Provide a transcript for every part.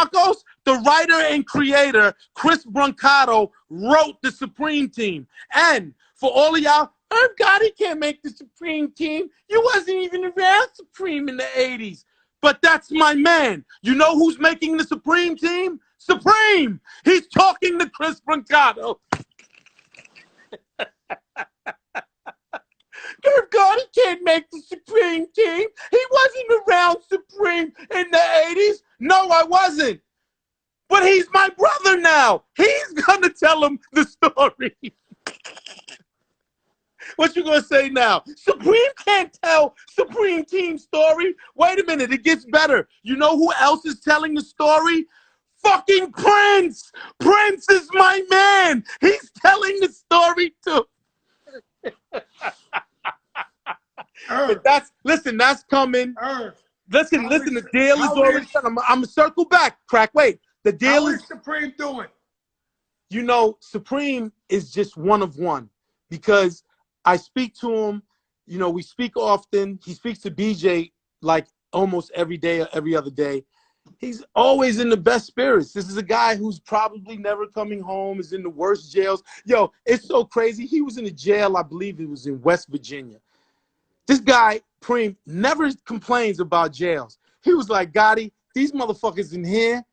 Marcos, the writer and creator, Chris Brancato, wrote the Supreme Team. And for all of y'all, Irv Gotti can't make the Supreme Team. You wasn't even around Supreme in the 80s. But that's my man. You know who's making the Supreme Team? Supreme. He's talking to Chris Brancato. Irv Gotti can't make the Supreme Team. He wasn't around Supreme in the 80s. No, I wasn't. But he's my brother now. He's going to tell him the story. What you gonna say now? Supreme can't tell Supreme Team story. Wait a minute, it gets better. You know who else is telling the story? Fucking Prince. Prince is my man. He's telling the story too. But that's coming. Listen, the deal is already done. I'm gonna circle back. Crack, wait. The deal is Supreme doing. You know, Supreme is just one of one because I speak to him, you know, we speak often. He speaks to BJ like almost every day or every other day. He's always in the best spirits. This is a guy who's probably never coming home, is in the worst jails. Yo, it's so crazy. He was in a jail, I believe it was in West Virginia. This guy, Preem, never complains about jails. He was like, Gotti, these motherfuckers in here,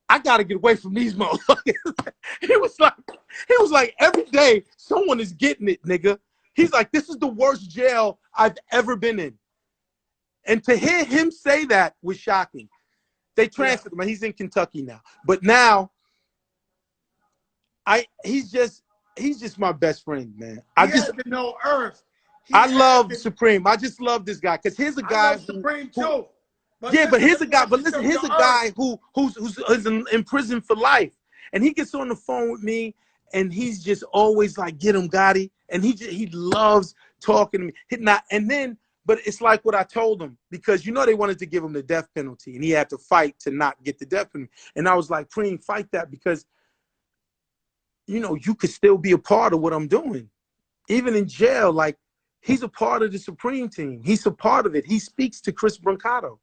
I gotta get away from these motherfuckers. He was like, every day someone is getting it, nigga. He's like, this is the worst jail I've ever been in. And to hear him say that was shocking. They transferred him. He's in Kentucky now. But now, he's just my best friend, man. I love Supreme. I just love this guy. Because here's a guy Supreme too. But here's a guy. But listen, here's a guy who's in prison for life. And he gets on the phone with me, and he's just always like, get him, Gotti. And he loves talking to me. But it's like what I told him, because you know they wanted to give him the death penalty, and he had to fight to not get the death penalty. And I was like, Preem, fight that, because you know you could still be a part of what I'm doing, even in jail. Like, he's a part of the Supreme Team. He's a part of it. He speaks to Chris Brancato,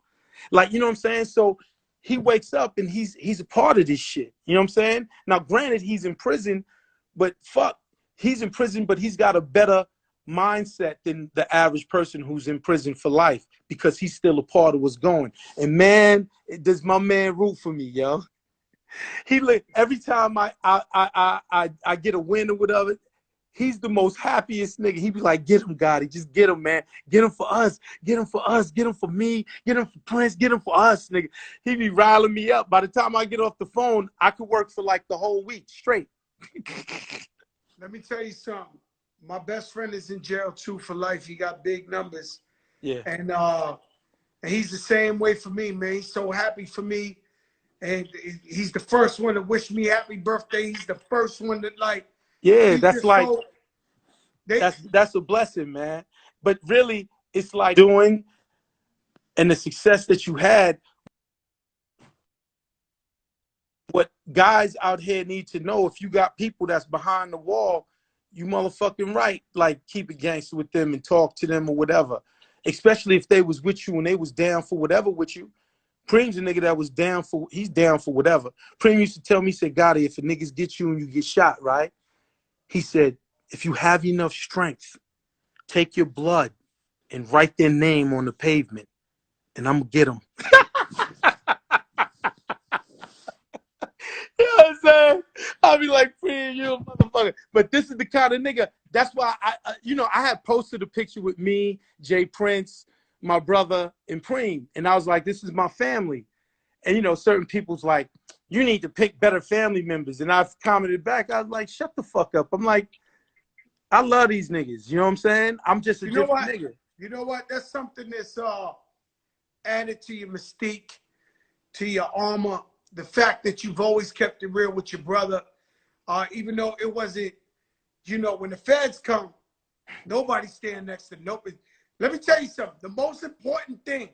like, you know what I'm saying. So he wakes up and he's a part of this shit. You know what I'm saying? Now, granted, he's in prison, but fuck. He's in prison, but he's got a better mindset than the average person who's in prison for life, because he's still a part of what's going. And man, does my man root for me, yo. Every time I get a win or whatever, he's the most happiest nigga. He be like, get him, Gotti, just get him, man. Get him for us. Get him for us. Get him for me. Get him for Prince. Get him for us, nigga. He be riling me up. By the time I get off the phone, I could work for like the whole week straight. Let me tell you something. My best friend is in jail too for life. He got big numbers. Yeah. And he's the same way for me, man. He's so happy for me. And he's the first one to wish me happy birthday. He's the first one that that's like, that's a blessing, man. But really, it's like doing, and the success that you had. What guys out here need to know, if you got people that's behind the wall, you motherfucking right, like, keep it gangster with them and talk to them or whatever. Especially if they was with you and they was down for whatever with you. Preem's a nigga that was he's down for whatever. Preem used to tell me, he said, Gotti, if a niggas get you and you get shot, right? He said, if you have enough strength, take your blood and write their name on the pavement, and I'm gonna get them. You know what I'm saying? I'll be like, Preem, you a motherfucker. But this is the kind of nigga. That's why I had posted a picture with me, Jay Prince, my brother, and Preem. And I was like, this is my family. And, you know, certain people's like, you need to pick better family members. And I've commented back. I was like, shut the fuck up. I'm like, I love these niggas. You know what I'm saying? I'm just a different nigga. You know what? That's something that's added to your mystique, to your armor. The fact that you've always kept it real with your brother, even though it wasn't, you know, when the feds come, nobody stand next to nobody. Let me tell you something. The most important thing,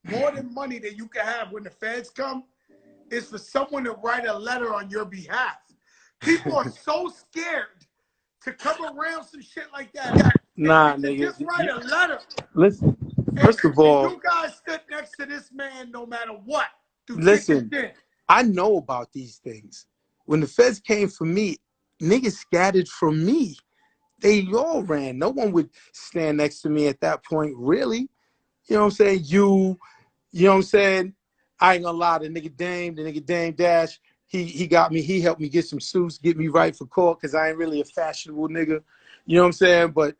more than money that you can have when the feds come, is for someone to write a letter on your behalf. People are so scared to come around some shit like that. Nah, nigga. Just write a letter. Listen, first of all, you guys stood next to this man no matter what. Listen, I know about these things. When the feds came for me, niggas scattered from me. They all ran. No one would stand next to me at that point, really. You know what I'm saying? You know what I'm saying? I ain't gonna lie, the nigga Dame Dash, he got me, he helped me get some suits, get me right for court, because I ain't really a fashionable nigga. You know what I'm saying? But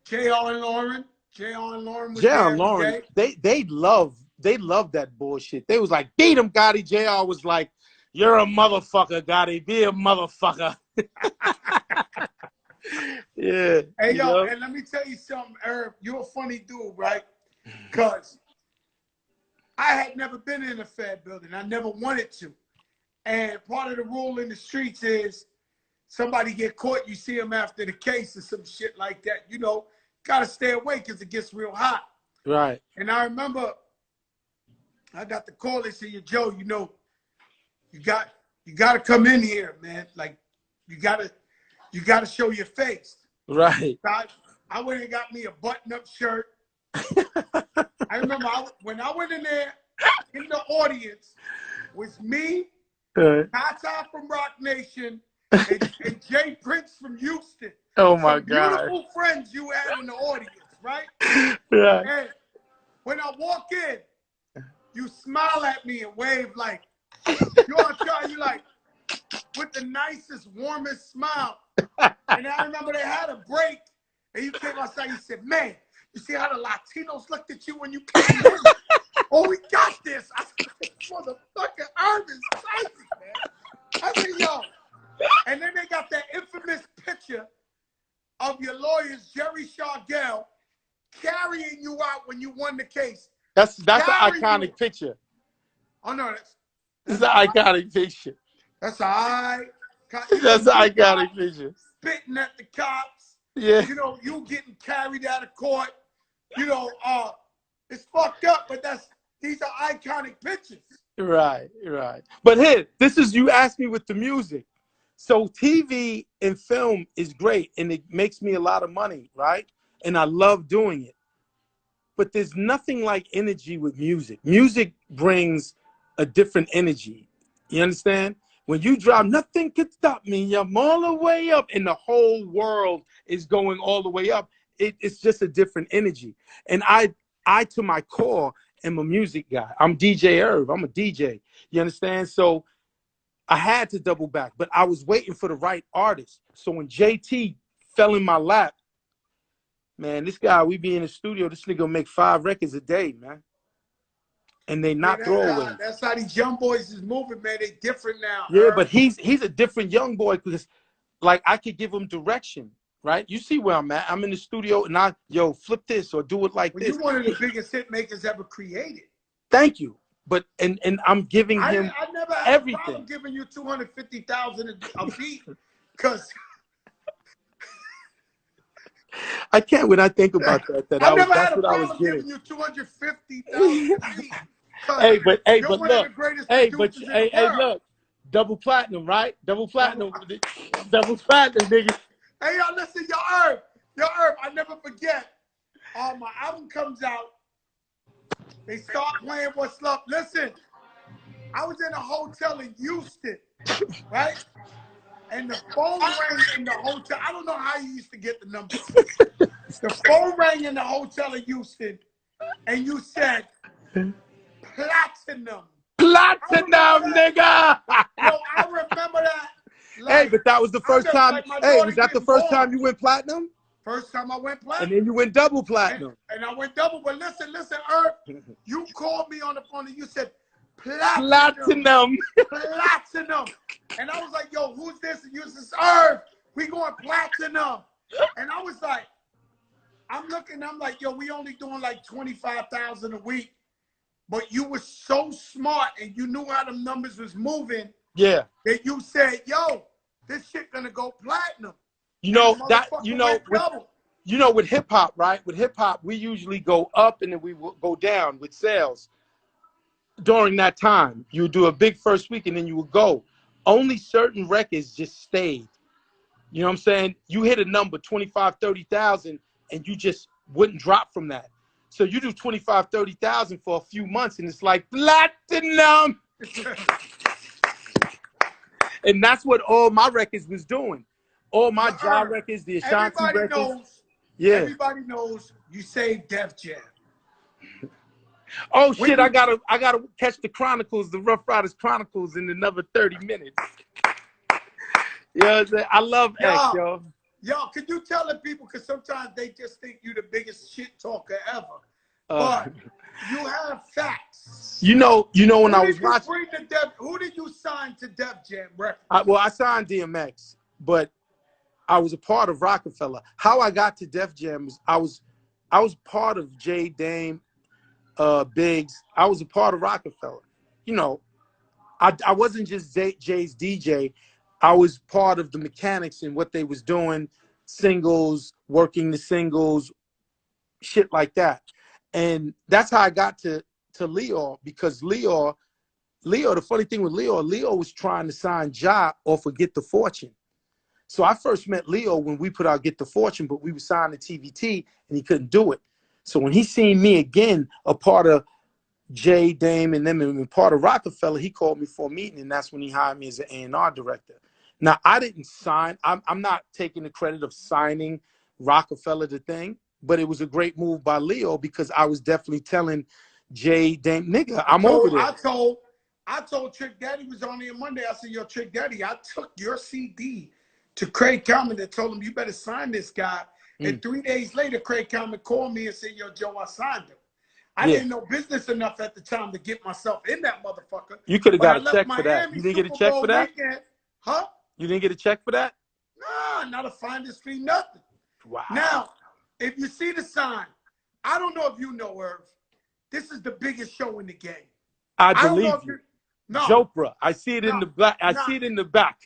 J.R. and Lauren was JR there and every Lauren, day. they love that bullshit. They was like, beat him, Gotti. JR was like, you're a motherfucker, Gotti. Be a motherfucker. Yeah. Hey, You yo, know? and let me tell you something, Irv. You're a funny dude, right? Because I had never been in a Fed building. I never wanted to. And part of the rule in the streets is somebody get caught, you see them after the case or some shit like that. You know, got to stay away because it gets real hot. Right. And I remember I got the call. They said, Joe, you know, you got to come in here, man. Like, you got to show your face. Right. I went and got me a button-up shirt. I remember when I went in there, in the audience, was me, Tata from Rock Nation, and Jay Prince from Houston. Oh, my Some God. beautiful friends you had in the audience, right? Right. And when I walk in, you smile at me and wave like, you like, with the nicest, warmest smile. And I remember they had a break, and you came outside, you said, man, you see how the Latinos looked at you when you came in? Oh, we got this. I said, motherfucker, Irv is crazy, man. I said, yo. And then they got that infamous picture of your lawyers, Jerry Shargell, carrying you out when you won the case. That's an iconic picture. Oh, no, that's an iconic picture. That's all right. That's an iconic picture. Spitting at the cops. Yeah. You know, you getting carried out of court. You know, it's fucked up, but these are iconic pictures. Right. But here, this is, you asked me with the music. So TV and film is great, and it makes me a lot of money, right? And I love doing it. But there's nothing like energy with music. Music brings a different energy. You understand? When you drop, nothing could stop me. I'm all the way up, and the whole world is going all the way up. It's just a different energy. And I to my core am a music guy. I'm DJ Irv. I'm a DJ. You understand? So I had to double back, but I was waiting for the right artist. So when JT fell in my lap, man, this guy, we be in the studio, this nigga will make 5 records a day, man. And they not throwaways. That's how these young boys is moving, man. They different now. Yeah, but he's a different young boy, because like I could give him direction, right? You see where I'm at. I'm in the studio and flip this or do it like this. You're one of the biggest hit makers ever created. Thank you. But and I'm giving him I never had everything. A problem giving you $250,000 a beat, because I can't when I think about that. I never had a problem giving you $250,000 a beat. Hey, but look, look, double platinum, right? Double platinum, nigga. Hey, y'all, listen, Irv, I never forget. My album comes out. They start playing What's Love. Listen, I was in a hotel in Houston, right? And the phone rang in the hotel. I don't know how you used to get the number. The phone rang in the hotel in Houston, and you said, platinum. Platinum, nigga. Yo, I remember that. Like, hey, but that was the first time. Like, hey, was that the first time you went platinum? First time I went platinum. And then you went double platinum. And I went double. But listen, Irv, you called me on the phone and you said, platinum. Platinum. And I was like, yo, who's this? And you said, Irv, we going platinum. And I was like, I'm like, yo, we only doing like 25,000 a week. But you were so smart and you knew how the numbers was moving. Yeah. That you said, yo, this shit gonna go platinum. You know that, with hip hop, right? With hip hop, we usually go up and then we will go down with sales. During that time, you would do a big first week and then you would go. Only certain records just stayed. You know what I'm saying? You hit a number, 25, 30,000, and you just wouldn't drop from that. So you do 25, 30,000 for a few months and it's like platinum. And that's what all my records was doing. All my But job records, the Ashanti everybody records. knows. Yeah. Everybody knows you saved Def Jam. Oh shit! I gotta catch the Chronicles, the Rough Riders Chronicles, in another 30 minutes. You know what I'm saying? I love X, yo. Yo, can you tell the people, because sometimes they just think you the biggest shit talker ever. But you have facts. You know when I was watching. Who did you sign to Def Jam Records? I signed DMX, but I was a part of Rocafella. How I got to Def Jam is I was part of J Dame, Biggs. I was a part of Rocafella. You know, I wasn't just Jay's DJ. I was part of the mechanics and what they was doing, singles, working the singles, shit like that. And that's how I got to Leo, because Leo, the funny thing with Leo was trying to sign Ja off of Get the Fortune. So I first met Leo when we put out Get the Fortune, but we were signed to TVT and he couldn't do it. So when he seen me again, a part of J, Dame, and them, and part of Rocafella, he called me for a meeting, and that's when he hired me as an A&R director. Now, I didn't sign. I'm not taking the credit of signing Rocafella the thing, but it was a great move by Leo, because I was definitely telling J, Dame, nigga, I'm over there. I told Trick Daddy was on here Monday. I said, yo, Trick Daddy, I took your CD to Craig Kalman and told him, you better sign this guy. And 3 days later, Craig Kalman called me and said, yo, Joe, I signed him. I didn't know business enough at the time to get myself in that motherfucker. You could have got a check for that. You didn't get a check for that? Huh? You didn't get a check for that? Nah, not a finder's fee, nothing. Wow. Now, if you see the sign, I don't know if you know, Irv, this is the biggest show in the game. I believe you. No. Jopra. I see it in the black. I see it in the back.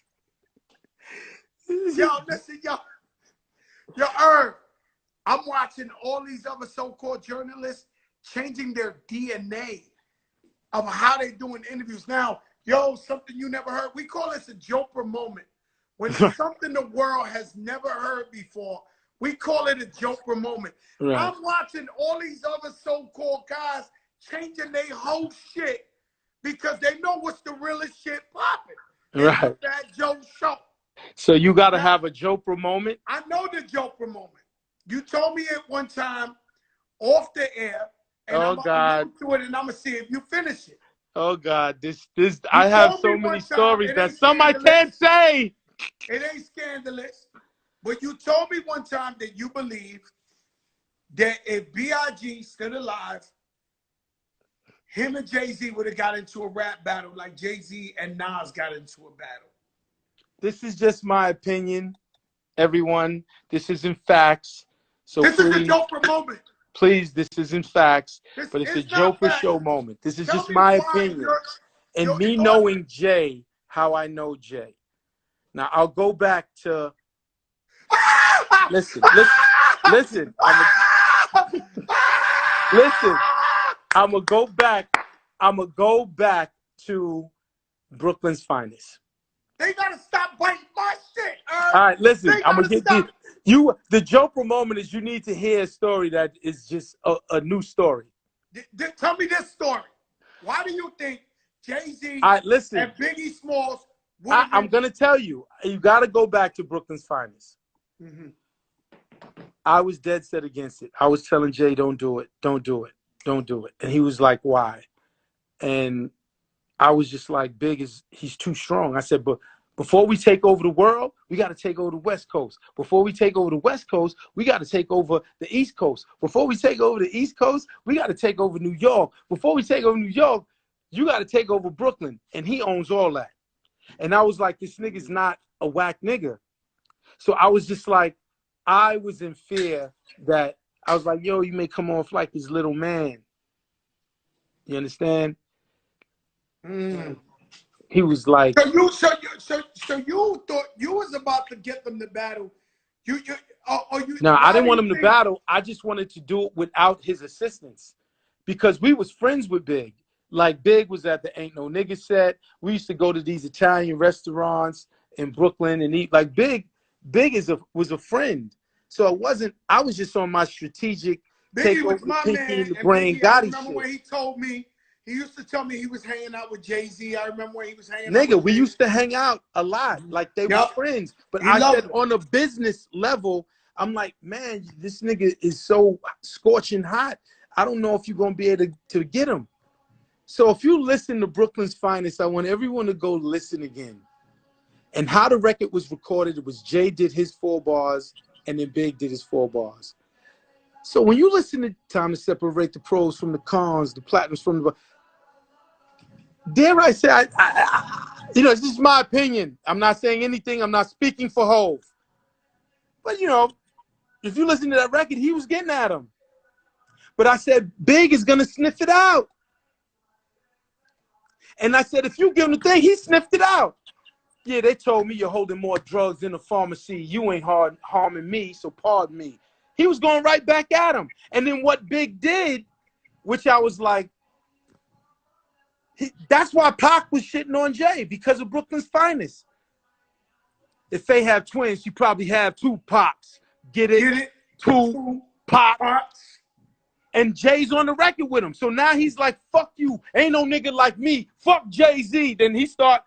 Yo, listen, yo, Irv, I'm watching all these other so-called journalists changing their DNA of how they doing interviews. Now, yo, something you never heard. We call this a Jopra moment. When it's something the world has never heard before, we call it a Jopra moment. Right. I'm watching all these other so-called guys changing their whole shit because they know what's the realest shit popping. Right. That Joe show. So you got to have a Jopra moment? I know the Jopra moment. You told me it one time off the air, and I'm going to it, and I'm going to see if you finish it. Oh, God. I have so many stories that some I can't say. It ain't scandalous. But you told me one time that you believe that if B.I.G. still alive, him and Jay-Z would have got into a rap battle like Jay-Z and Nas got into a battle. This is just my opinion, everyone. This isn't facts. So this is a Jopra moment. Please, this isn't facts, but it's a Jopra show moment. This is just my opinion. And me knowing Jay, how I know Jay. Now, I'll go back to... Listen. Listen. I'm going to go back to Brooklyn's Finest. They gotta stop biting my shit. All right, listen. I'm gonna get the Jopra moment is you need to hear a story that is just a new story. Tell me this story. Why do you think Jay-Z and Biggie Smalls? I'm gonna tell you. You got to go back to Brooklyn's Finest. Mm-hmm. I was dead set against it. I was telling Jay, don't do it, don't do it, don't do it, and he was like, why? And I was just like, he's too strong. I said, but before we take over the world, we got to take over the West Coast. Before we take over the West Coast, we got to take over the East Coast. Before we take over the East Coast, we got to take over New York. Before we take over New York, you got to take over Brooklyn. And he owns all that. And I was like, this nigga's not a whack nigga. So I was just like, I was in fear that I was like, yo, you may come off like this little man. You understand? He was like, so you thought you was about to get them to battle. No, I didn't want him to battle. I just wanted to do it without his assistance because we was friends with Big. Like Big was at the Ain't No Nigga set. We used to go to these Italian restaurants in Brooklyn and eat. Like Big was a friend. So I was just on my strategic Biggie was my man. the brain Gotti shit. When he told me He used to tell me he was hanging out with Jay-Z. I remember when he was hanging out Nigga, with we Jay-Z. used to hang out a lot. Like they were friends. But I said on a business level, I'm like, man, this nigga is so scorching hot. I don't know if you're going to be able to get him. So if you listen to Brooklyn's Finest, I want everyone to go listen again. And how the record was recorded, it was Jay did his 4 bars, and then Big did his 4 bars. So when you listen to Time to Separate the Pros from the Cons, the Platinums from the... Dare I say, you know, this is my opinion. I'm not saying anything. I'm not speaking for Hov. But, you know, if you listen to that record, he was getting at him. But I said, Big is going to sniff it out. And I said, if you give him the thing, he sniffed it out. Yeah, they told me you're holding more drugs in the pharmacy. You ain't harming me, so pardon me. He was going right back at him. And then what Big did, which I was like, that's why Pac was shitting on Jay, because of Brooklyn's Finest. If they have twins, you probably have 2 Pops. Get it? 2 Pops. And Jay's on the record with him. So now he's like, fuck you. Ain't no nigga like me. Fuck Jay-Z. Then he start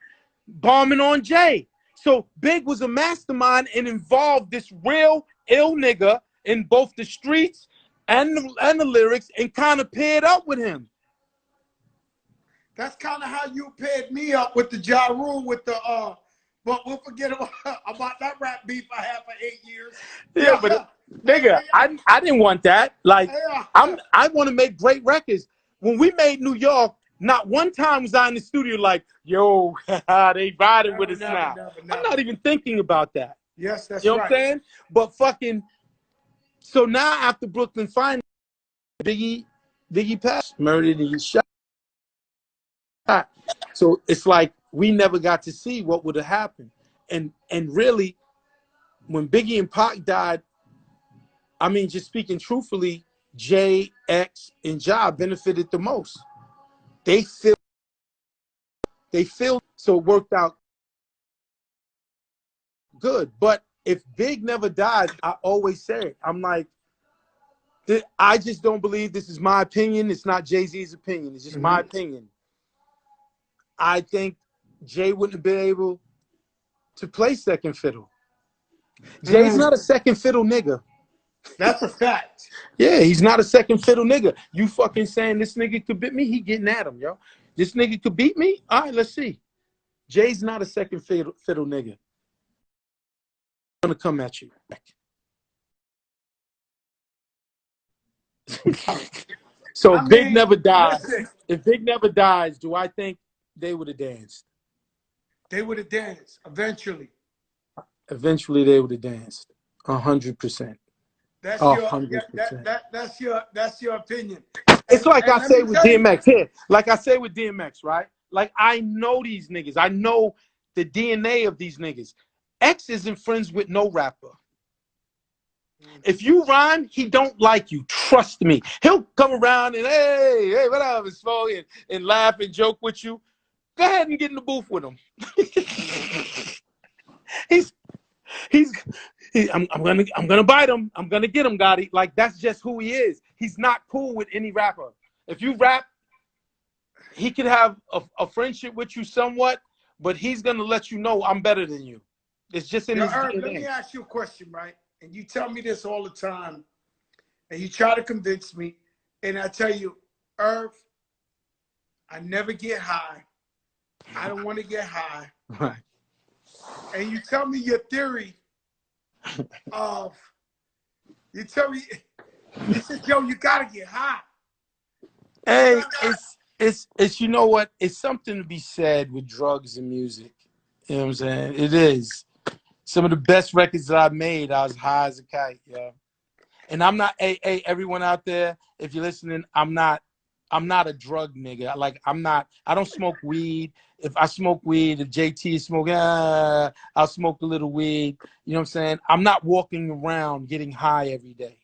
bombing on Jay. So Big was a mastermind and involved this real ill nigga in both the streets and the lyrics and kind of paired up with him. That's kind of how you paired me up with the Ja Rule with the but we'll forget about that rap beef I had for 8 years. Yeah, but nigga, I didn't want that. Like I want to make great records. When we made New York, not one time was I in the studio like, yo, they riding with us now. Never. I'm not even thinking about that. Yes, that's right. You know what I'm saying? But fucking, so now after Brooklyn Finest, Biggie passed, murdered, and he shot. So it's like we never got to see what would have happened. And really, when Biggie and Pac died, I mean, just speaking truthfully, J, X, and Ja benefited the most. They feel, so it worked out good. But if Big never died, I always say it. I'm like, I just don't believe this is my opinion. It's not Jay-Z's opinion. It's just my opinion. I think Jay wouldn't have been able to play second fiddle. Jay's not a second fiddle nigga. That's a fact. Yeah, he's not a second fiddle nigga. You fucking saying this nigga could beat me? He getting at him, yo. This nigga could beat me? All right, let's see. Jay's not a second fiddle nigga. I'm gonna come at you. So if Big never dies, if Big never dies, do I think they would have danced? They would have danced eventually. Eventually, they would have danced. 100%. That's 100%. That's your opinion. It's like I say with DMX here. Like I say with DMX, right? Like I know these niggas. I know the DNA of these niggas. X isn't friends with no rapper. If you rhyme, he don't like you. Trust me. He'll come around and hey, what up, Smoke, and laugh and joke with you. Go ahead and get in the booth with him. I'm gonna bite him. I'm gonna get him, Gotti. Like that's just who he is. He's not cool with any rapper. If you rap, he could have a friendship with you somewhat, but he's gonna let you know I'm better than you. It's just in his DNA. Let me ask you a question, right? And you tell me this all the time, and you try to convince me, and I tell you, Irv, I never get high. I don't want to get high. Right. And you tell me your theory of, you tell me, you said, yo, you gotta get high. Hey, it's you know what? It's something to be said with drugs and music. You know what I'm saying? It is. Some of the best records that I've made, I was high as a kite, yo. And I'm not, hey, everyone out there, if you're listening, I'm not a drug nigga. Like I don't smoke weed. If I smoke weed, if JT is smoking, I'll smoke a little weed. You know what I'm saying? I'm not walking around getting high every day.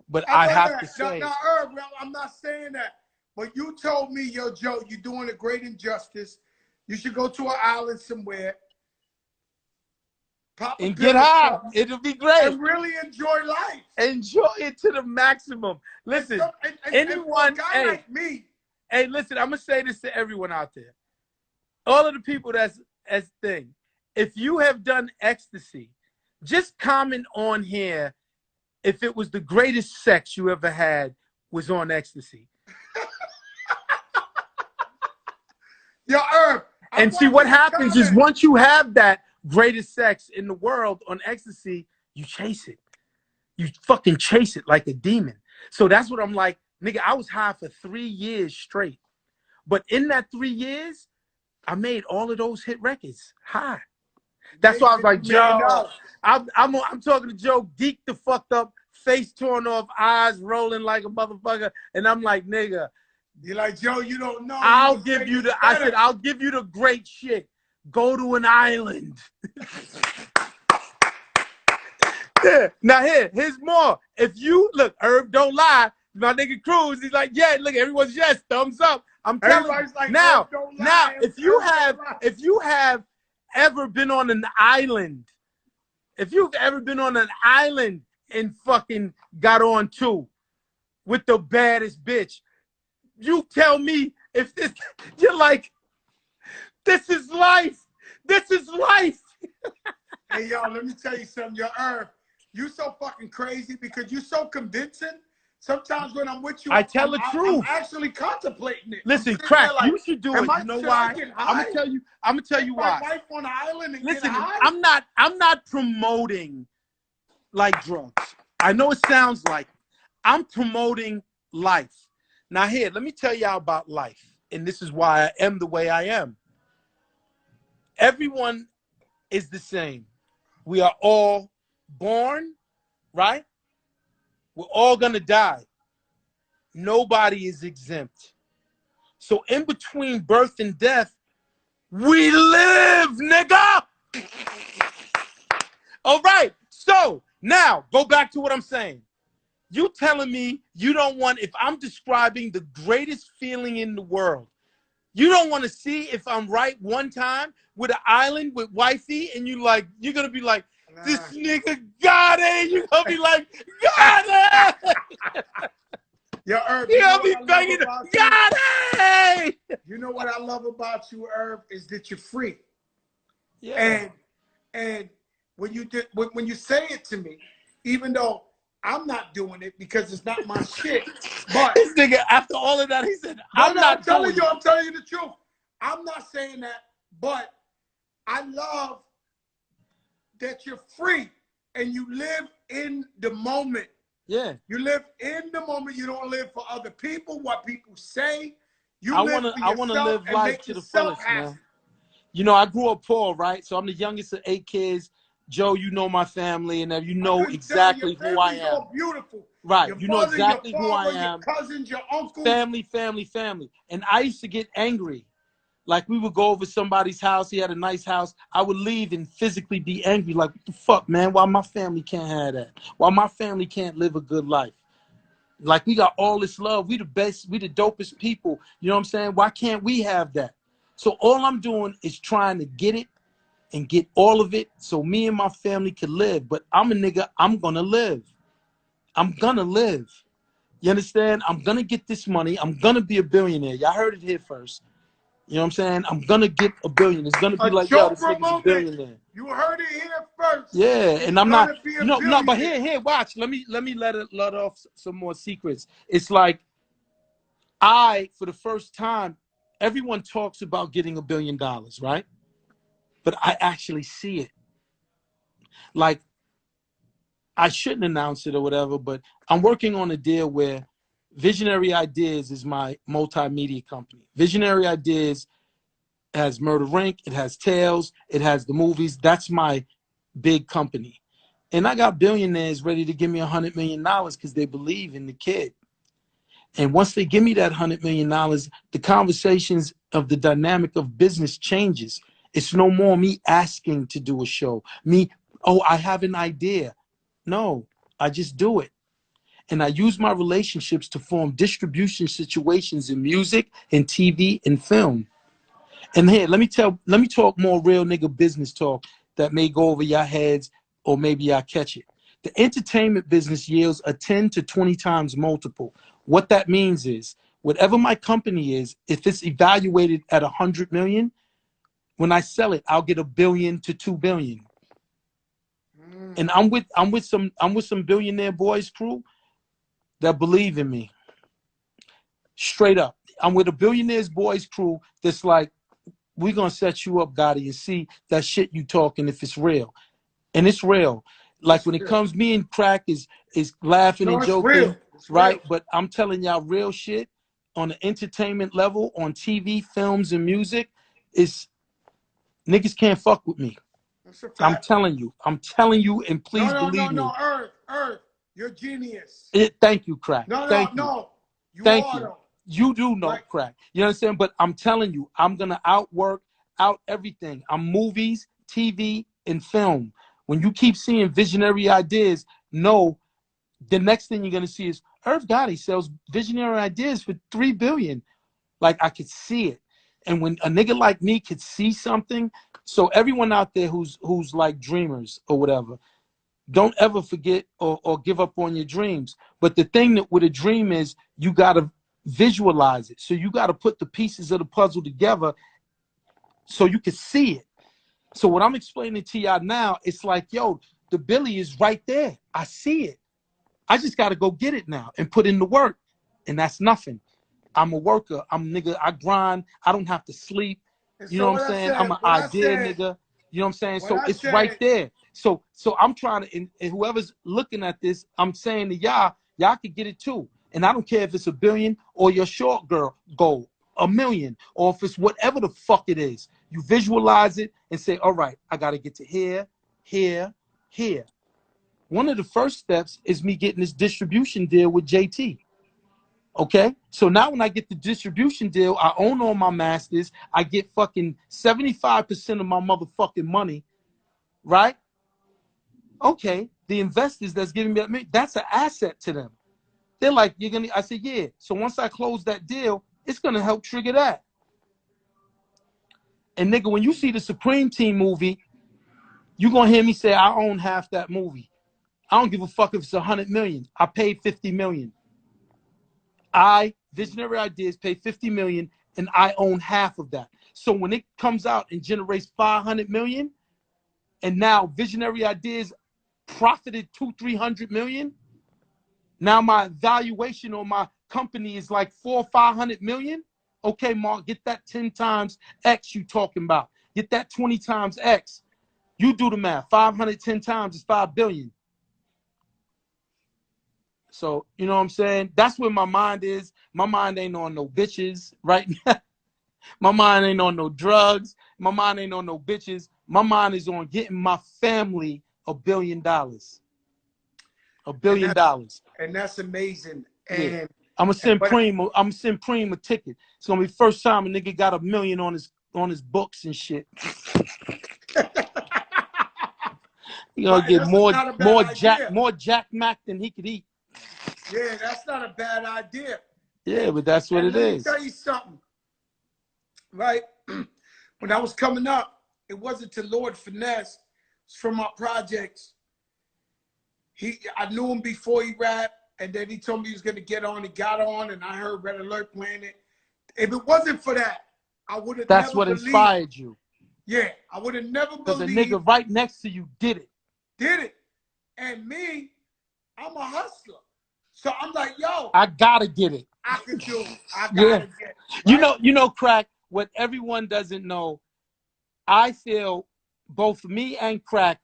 But I have to say. Now, Irv, I'm not saying that. But you told me, yo, Joe, you're doing a great injustice. You should go to an island somewhere. And get high. It'll be great. And really enjoy life. Enjoy it to the maximum. Listen, anyone, like me, Hey, listen, I'm gonna say this to everyone out there. All of the people that's as thing. If you have done ecstasy, just comment on here if it was the greatest sex you ever had was on ecstasy. Yo, Irv. And see what happens is once you have that greatest sex in the world on ecstasy, you chase it. You fucking chase it like a demon. So that's what I'm like, nigga, I was high for 3 years straight. But in that 3 years, I made all of those hit records high. That's why I was like, Joe, I'm talking to Joe, geeked the fucked up, face torn off, eyes rolling like a motherfucker. And I'm like, nigga. You're like, Joe, you don't know. I'll give you the, I said, I'll give you the great shit. Go to an island. Yeah. Now here's more. If you, look, Irv, don't lie. My nigga Cruz, he's like, yeah, look, everyone's yes, thumbs up. I'm telling you. Like, now, if you have ever been on an island, if you've ever been on an island and fucking got on too with the baddest bitch, you tell me if this, you're like, this is life. This is life. Hey, yo, let me tell you something. Yo, Irv, you so fucking crazy because you're so convincing. Sometimes when I'm with you, I tell the truth. I'm actually contemplating it. Listen, Crack, like, you should do it. You know why? I'm gonna tell you why. My wife on an island and listen, get high? I'm not promoting like drugs. I know it sounds like I'm promoting life. Now here, let me tell y'all about life. And this is why I am the way I am. Everyone is the same. We are all born, right? We're all gonna die. Nobody is exempt. So in between birth and death, we live, nigga. All right. So now go back to what I'm saying. You telling me you don't want, if I'm describing the greatest feeling in the world, you don't want to see if I'm right one time with an island with wifey, and you're gonna be like, this nigga got it. You're gonna be like, got it. Yo, Irv, you know be banging, got it. You know what I love about you, Irv, is that you're free. Yeah. And when you say it to me, even though I'm not doing it because it's not my shit, but this nigga, after all of that, he said, I'm telling you the truth. I'm not saying that, but I love that you're free and you live in the moment. Yeah. You live in the moment. You don't live for other people, what people say. I want to live life to the fullest, man. You know, I grew up poor, right? So I'm the youngest of 8 kids. Joe, you know my family, and you know exactly who I am. Beautiful. Right. Your you know mother, exactly your who I father, am. Your cousins, your uncles. Family. And I used to get angry. Like, we would go over somebody's house. He had a nice house. I would leave and physically be angry. Like, what the fuck, man? Why my family can't have that? Why my family can't live a good life? Like, we got all this love. We the best. We the dopest people. You know what I'm saying? Why can't we have that? So all I'm doing is trying to get it and get all of it so me and my family could live. But I'm a nigga. I'm going to live. I'm going to live. You understand? I'm going to get this money. I'm going to be a billionaire. Y'all heard it here first. You know what I'm saying? I'm going to get a billion. It's going to be like, yo, this nigga's a billionaire. You heard it here first. Yeah, and I'm not, you know, no, but here, watch. Let me let off some more secrets. It's like, for the first time, everyone talks about getting $1 billion, right? But I actually see it. Like, I shouldn't announce it or whatever, but I'm working on a deal where Visionary Ideas is my multimedia company. Visionary Ideas has Murder Inc., it has Tales, it has the movies. That's my big company. And I got billionaires ready to give me $100 million because they believe in the kid. And once they give me that $100 million, the conversations of the dynamic of business changes. It's no more me asking to do a show. I have an idea. No, I just do it. And I use my relationships to form distribution situations in music, in TV, and film. And here, let me talk more real nigga business talk that may go over your heads or maybe y'all catch it. The entertainment business yields a 10 to 20 times multiple. What that means is Whatever my company is, if it's evaluated at 100 million, when I sell it, I'll get $1 billion to $2 billion. And I'm with some billionaire boys crew that believe in me. Straight up. I'm with a billionaires boys crew that's like, we're gonna set you up, Gotti, and see that shit you talking if it's real. And it's real. Like it's when real. It comes, me and Crack is laughing and joking, real. Right? Real. But I'm telling y'all real shit on the entertainment level, on TV, films, and music, is niggas can't fuck with me. I'm telling you, and please believe me. No, Irv, you're genius. Thank you, Crack. Thank you. Thank you. You do know, right. Crack. You know what I'm saying? But I'm telling you, I'm gonna out everything. I'm movies, TV, and film. When you keep seeing visionary ideas, no, the next thing you're gonna see is Irv Gotti sells visionary ideas for $3 billion. Like, I could see it. And when a nigga like me could see something, so everyone out there who's like dreamers or whatever, don't ever forget or give up on your dreams. But the thing that with a dream is, you gotta visualize it. So you gotta put the pieces of the puzzle together so you can see it. So what I'm explaining to y'all now, it's like, yo, the Billy is right there. I see it. I just gotta go get it now and put in the work. And that's nothing. I'm a worker. I grind. I don't have to sleep. You know what I'm saying? I'm an idea nigga. You know what I'm saying? So it's right there. So I'm trying to, and whoever's looking at this, I'm saying to y'all could get it too. And I don't care if it's $1 billion or your short goal, $1 million, or if it's whatever the fuck it is. You visualize it and say, all right, I got to get to here, here, here. One of the first steps is me getting this distribution deal with JT. Okay, so now when I get the distribution deal, I own all my masters. I get fucking 75% of my motherfucking money, right? Okay, the investors that's giving me, that's an asset to them. They're like, you're gonna. I said, yeah. So once I close that deal, it's gonna help trigger that. And nigga, when you see the Supreme Team movie, you gonna hear me say, I own half that movie. I don't give a fuck if it's 100 million. I paid 50 million. Visionary Ideas, pay 50 million, and I own half of that. So when it comes out and generates 500 million, and now Visionary Ideas profited 200-300 million, now my valuation on my company is like 400 or 500 million. Okay, Mark, get that 10 times X you talking about. Get that 20 times X. You do the math. 510 times is 5 billion. So, you know what I'm saying? That's where my mind is. My mind ain't on no bitches right now. My mind ain't on no drugs. My mind ain't on no bitches. My mind is on getting my family $1 billion. $1 billion. And that's amazing. And yeah. I'm gonna send Preem a ticket. It's gonna be the first time a nigga got $1 million on his books and shit. You gonna get more Jack Mac than he could eat. Yeah, that's not a bad idea. Yeah, but that's what it is. Let me tell you something, right? When I was coming up, it wasn't to Lord Finesse. It's from my projects. I knew him before he rapped, and then he told me he was going to get on. He got on, and I heard Red Alert playing it. If it wasn't for that, I would have never believed. That's what inspired you. Yeah, I would have never believed. Because a nigga right next to you did it. And me, I'm a hustler. So I'm like, yo, I gotta get it. I can do it. I gotta get it. Right? You know, Crack, what everyone doesn't know, I feel both me and Crack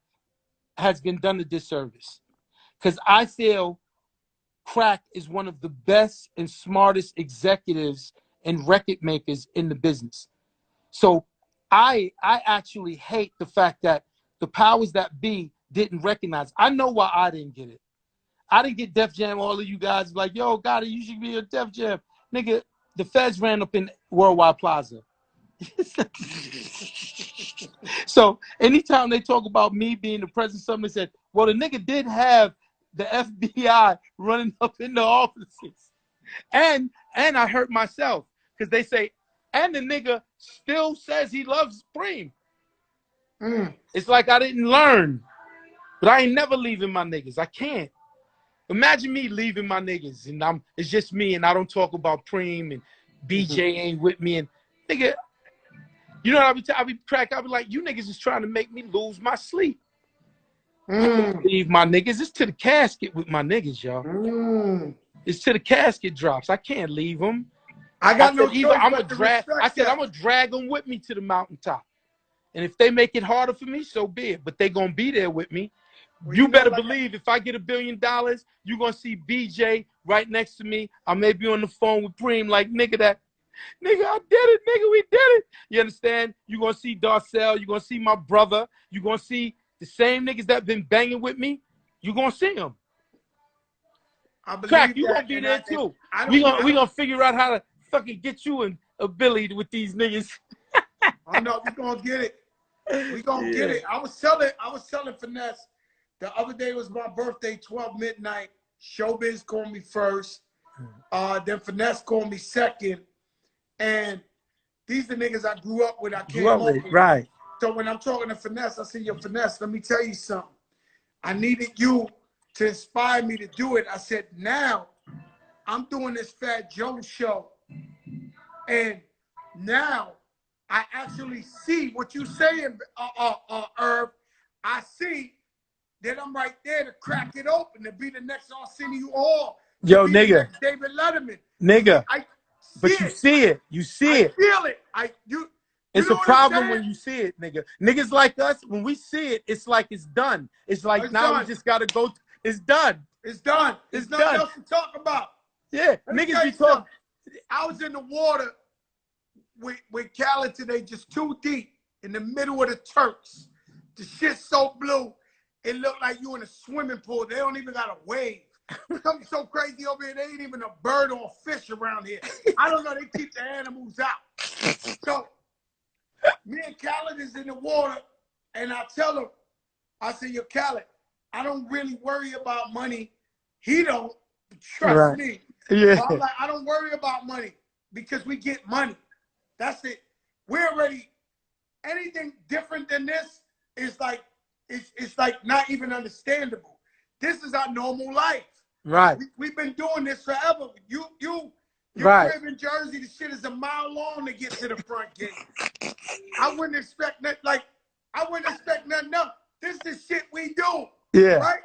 has been done a disservice. Because I feel Crack is one of the best and smartest executives and record makers in the business. So I actually hate the fact that the powers that be didn't recognize. I know why I didn't get it. I didn't get Def Jam. All of you guys like, yo, Gotti, you should be a Def Jam. Nigga, the feds ran up in Worldwide Plaza. So anytime they talk about me being the president, somebody said, well, the nigga did have the FBI running up in the offices. And I hurt myself because they say, and the nigga still says he loves Supreme. It's like I didn't learn. But I ain't never leaving my niggas. I can't. Imagine me leaving my niggas and it's just me and I don't talk about Preem and BJ ain't with me and nigga, you know what I be crack. I be like, you niggas is trying to make me lose my sleep. I can't leave my niggas. It's to the casket with my niggas, y'all. It's to the casket drops. I can't leave them. I got no choice I'm but to respect I said that. I'm gonna drag them with me to the mountaintop. And if they make it harder for me, so be it. But they gonna be there with me. Well, you better believe if I get $1 billion, you're gonna see BJ right next to me. I may be on the phone with Preem like, nigga, I did it, nigga, we did it. You understand? You're gonna see Darcel, you're gonna see my brother, you're gonna see the same niggas that been banging with me, you're gonna see them. Crack, you gonna be there too. We gonna figure out how to fucking get you and a Billy with these niggas. Oh no, we gonna get it. We gonna get it. I was selling finesse. The other day was my birthday, 12 midnight. Showbiz called me first. Then finesse called me second. And these are the niggas I grew up with. I came up with. Right. So when I'm talking to finesse, I say, yo, finesse, let me tell you something. I needed you to inspire me to do it. I said, now I'm doing this Fat Joe show. And now I actually see what you saying, Irv. I see that I'm right there to crack it open, to be the next Arsenio Hall. Yo, nigga. David Letterman. Nigga. You see it. You see it. I feel it. It's a problem when you see it, nigga. Niggas like us, when we see it, it's like it's done. It's like it's now done. We just gotta go. It's done. It's done. There's nothing else to talk about. Yeah, niggas be talking. I was in the water with Khaled today, just 2 deep in the middle of the Turks. The shit's so blue, it looked like you in a swimming pool. They don't even got a wave. Something so crazy over here, they ain't even a bird or a fish around here. I don't know, they keep the animals out. So me and Khaled is in the water, and I tell him, I say, yo, Khaled, I don't really worry about money. He don't. Trust me. Yeah. So I'm like, I don't worry about money because we get money. That's it. We're already, anything different than this is like, it's like not even understandable. This is our normal life. Right. We've been doing this forever. Your crib in Jersey, the shit is a mile long to get to the front gate. I wouldn't expect nothing. I wouldn't expect nothing else. This is the shit we do. Yeah. Right?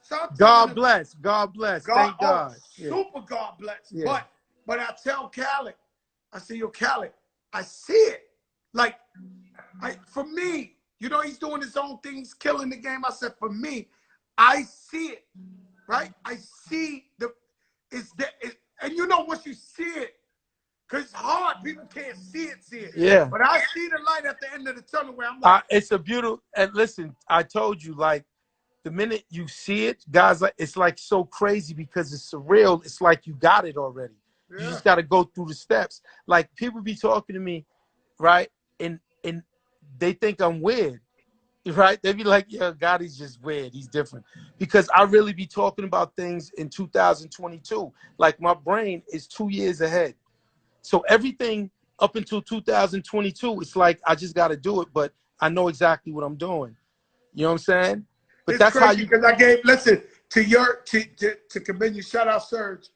So God bless. God bless. Thank God. Super God bless. Yeah. But I tell Khaled, I say, yo, Khaled, I see it. For me, you know, he's doing his own thing. He's killing the game. I said, for me, I see it. Right? I see and you know, once you see it, because it's hard, people can't see it. Yeah. But I see the light at the end of the tunnel where I'm like, it's a beautiful, and listen, I told you, like, the minute you see it, guys, it's like so crazy because it's surreal. It's like you got it already. Yeah. You just got to go through the steps. Like, people be talking to me, right? And they think I'm weird. Right? They be like, yeah, Gotti's just weird. He's different. Because I really be talking about things in 2022. Like, my brain is 2 years ahead. So everything up until 2022, it's like I just got to do it, but I know exactly what I'm doing. You know what I'm saying? But it's that's crazy how you. Because I gave, listen, to commend you, shout out Serge,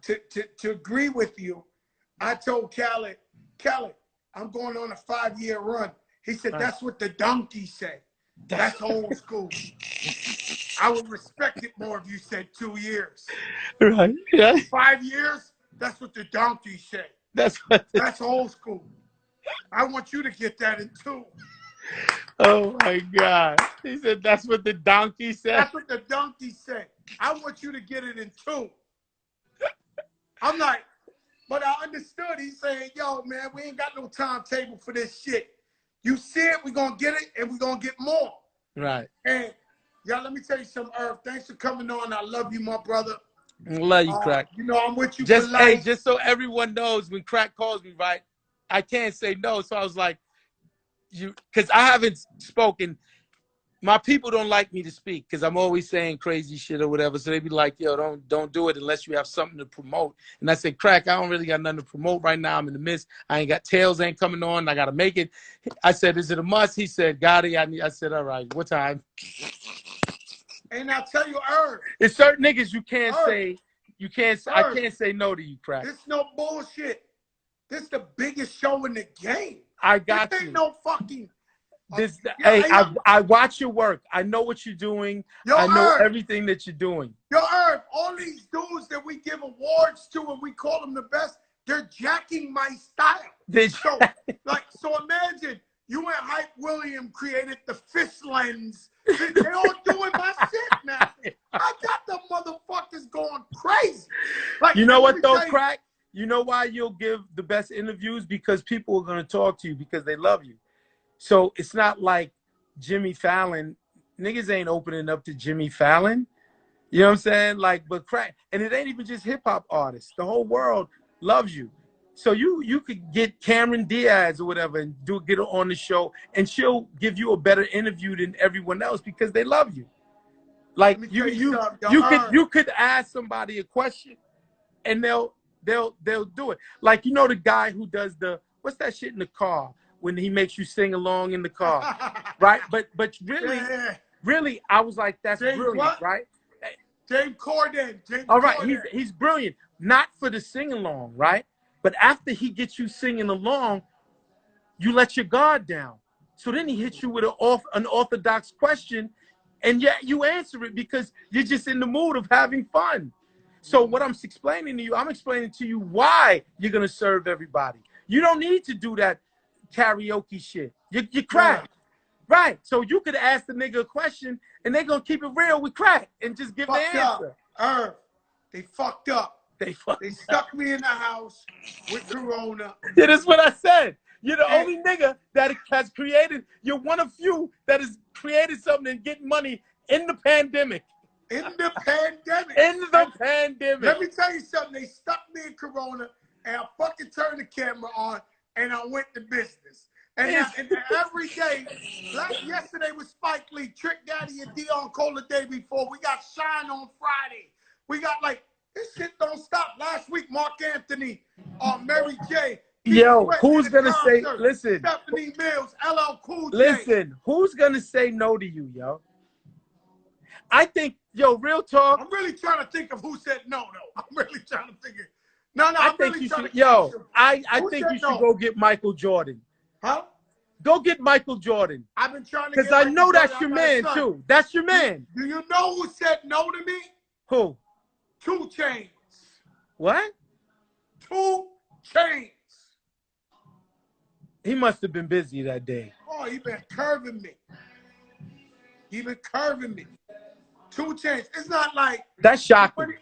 to agree with you. I told Khaled, I'm going on a 5-year run. He said, that's what the donkey said. That's old school. I would respect it more if you said 2 years. Right. Yeah. 5 years, that's what the donkey said. That's old school. I want you to get that in 2. Oh, my God. He said, that's what the donkey said? That's what the donkey said. I want you to get it in 2. I'm like, but I understood. He's saying, yo, man, we ain't got no timetable for this shit. You see it, we're going to get it, and we're going to get more. Right. And, y'all, let me tell you something, Irv. Thanks for coming on. I love you, my brother. I love you, Crack. You know, I'm with you for life. Hey, just so everyone knows, when Crack calls me, right, I can't say no. So I was like, because I haven't spoken. My people don't like me to speak because I'm always saying crazy shit or whatever. So they be like, yo, don't do it unless you have something to promote. And I said, Crack, I don't really got nothing to promote right now. I'm in the midst. I ain't got Tails ain't coming on. I got to make it. I said, is it a must? He said, Gotti. I said, all right, what time? And I tell you, Irv. There's certain niggas you can't Irv, say, I can't say no to you, Crack. This no bullshit. This the biggest show in the game. I got this you. Ain't no fucking. Hey, I watch your work. I know what you're doing. I know everything that you're doing. Yo, Irv, all these dudes that we give awards to and we call them the best, they're jacking my style. So imagine you and Hype William created the fish lens. They all doing my shit now. I got the motherfuckers going crazy. Like, you know what though, Crack? You know why you'll give the best interviews? Because people are going to talk to you because they love you. So it's not like Jimmy Fallon. Niggas ain't opening up to Jimmy Fallon. You know what I'm saying? Like, but Crack, and it ain't even just hip hop artists. The whole world loves you. So you could get Cameron Diaz or whatever and get her on the show, and she'll give you a better interview than everyone else because they love you. Like you could ask somebody a question, and they'll do it. Like, you know, the guy who does what's that shit in the car when he makes you sing along in the car, right? But really, I was like, that's brilliant, right? James Corden. All right, he's brilliant. Not for the sing along, right? But after he gets you singing along, you let your guard down. So then he hits you with an orthodox question, and yet you answer it because you're just in the mood of having fun. So what I'm explaining to you, I'm explaining to you why you're going to serve everybody. You don't need to do that karaoke shit. You Crack. Right. So you could ask the nigga a question, and they're going to keep it real with Crack and just give the answer. Irv, they fucked up. They stuck me in the house with Corona. Yeah, that's what I said. You're the only nigga that has created, you're one of few that has created something and getting money in the pandemic. In the pandemic. Pandemic. Let me tell you something. They stuck me in Corona, and I fucking turned the camera on, and I went to business. And every day, like yesterday was Spike Lee, Trick Daddy, and Dion Cole the day before. We got Shine on Friday. We got this shit don't stop. Last week, Mark Anthony, Mary J. Yo, who's going to say, listen. Stephanie Mills, LL Cool J. Listen, who's going to say no to you, yo? I think, yo, real talk. I'm really trying to think of who said no, though. I'm really trying to think of No, I think you should, yo, I think you should go get Michael Jordan. Huh? Go get Michael Jordan. I've been trying to because I know that's your man, too. That's your man. Do you know who said no to me? Who? 2 Chainz. What? 2 Chainz. He must have been busy that day. Oh, he been curving me. 2 Chainz. It's not like... That's shocking.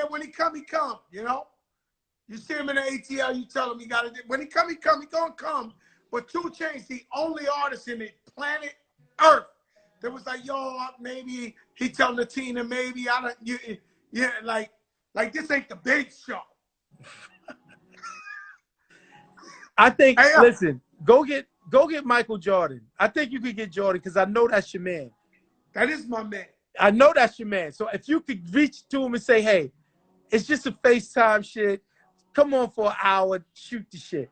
When he come, you know? You see him in the ATL, you tell him he got to... When he come, he gonna come. But 2 Chainz, the only artist in the planet Earth that was like, yo, maybe he telling the Tina, maybe I don't... like this ain't the big show. I think, listen, go get Michael Jordan. I think you could get Jordan because I know that's your man. That is my man. I know that's your man. So if you could reach to him and say, hey, it's just a FaceTime shit. Come on for an hour, shoot the shit.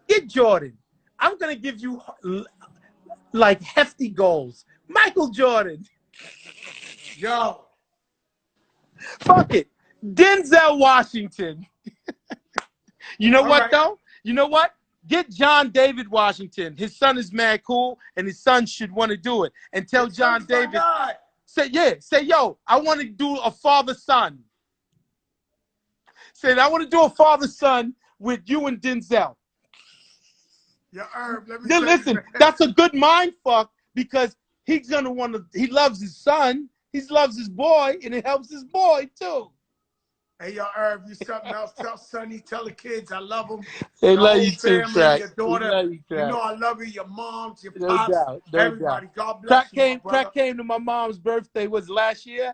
Get Jordan. I'm going to give you like hefty goals. Michael Jordan. Yo. Fuck it. Denzel Washington. You know what, though? You know what? Get John David Washington. His son is mad cool, and his son should want to do it. And tell John David, say, yo, I want to do a father-son. Say, I want to do a father-son with you and Denzel. Yeah, Irv, let me listen, that's a good mind fuck because he's going to want to, he loves his son, he loves his boy, and it helps his boy, too. Hey, yo, Irv, you something else. Tell Sonny, tell the kids I love them. They love you too, Crack. Your daughter, you know I love you. Your moms, your pops, everybody. God bless you, Crack came to my mom's birthday, was last year.